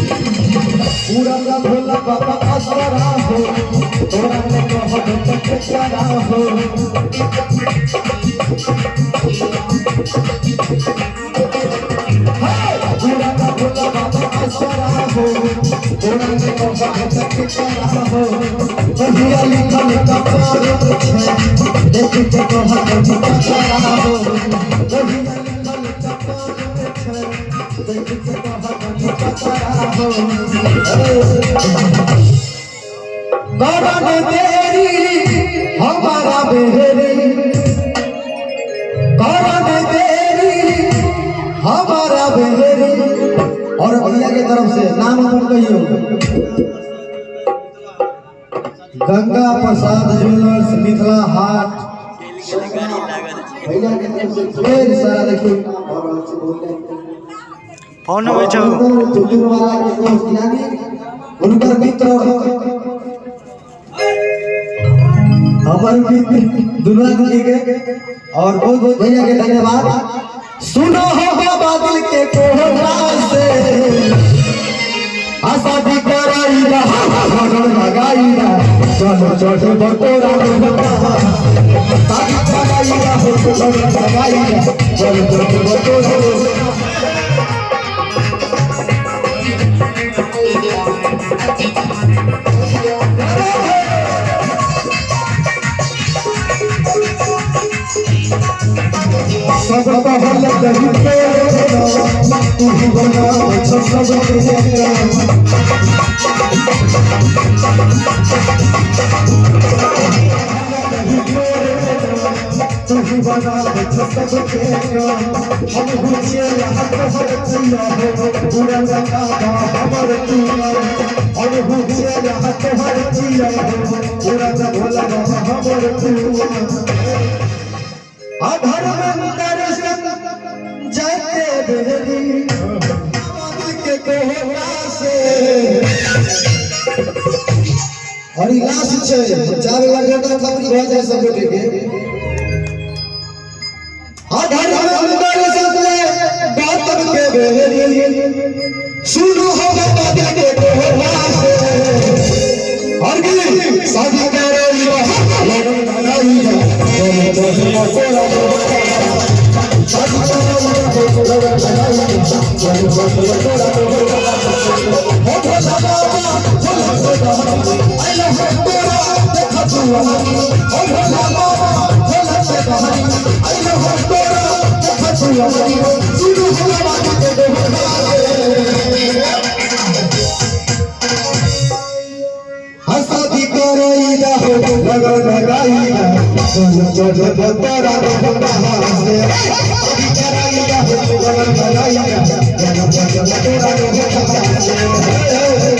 पूरा का भोला बाबा असरा हो तोरा ने कहो तो करा हो पूरा का भोला बाबा असरा हो तोरा ने कहो तो करा हो कहिया लिखल कपार छे देख के कहो तो करा हो कहिया लिखल कपार छे देख के कहो तो करा हो गौरव तेरी हमारा बेहरी गौरव तेरी हमारा बेहरी। और भैया की तरफ से नाम हम कहियो गंगा प्रसाद ज्वेलर्स मिथिला हाट भैया की तरफ से ढेर सारा देखिए फोन में जो वाला के दोस्त यानी उनकर मित्र हमारे मित्र दुनिया जी के और बहुत बहुत भैया के धन्यवाद। सुनो हो बादल के कोहरा से आशा भी कराई लगाई चलो चलो बटोरा शादी कराई लगाई चलो चलो बटोरा सब पहले कहीं पे तू ही बना सब तू ही बना सब हम भूलिए यहाँ तो हर चीज़ हो पूरा लगा हमर तू हम भूलिए यहाँ तो हर चीज़ हो पूरा लगा हमर तू धर्मेंद्र जाते बेरी के कोहरा से और इलाज छे चार लगे तो खबरी हो जाए सब लोग के धर्मेंद्र से बात के बेरी शुरू हो गया के कोहरा से और की शादी करे लगन लगाई हंसी करोई लगन लगाई चलो बतरा से कराई लगन लगाई चलो बतरा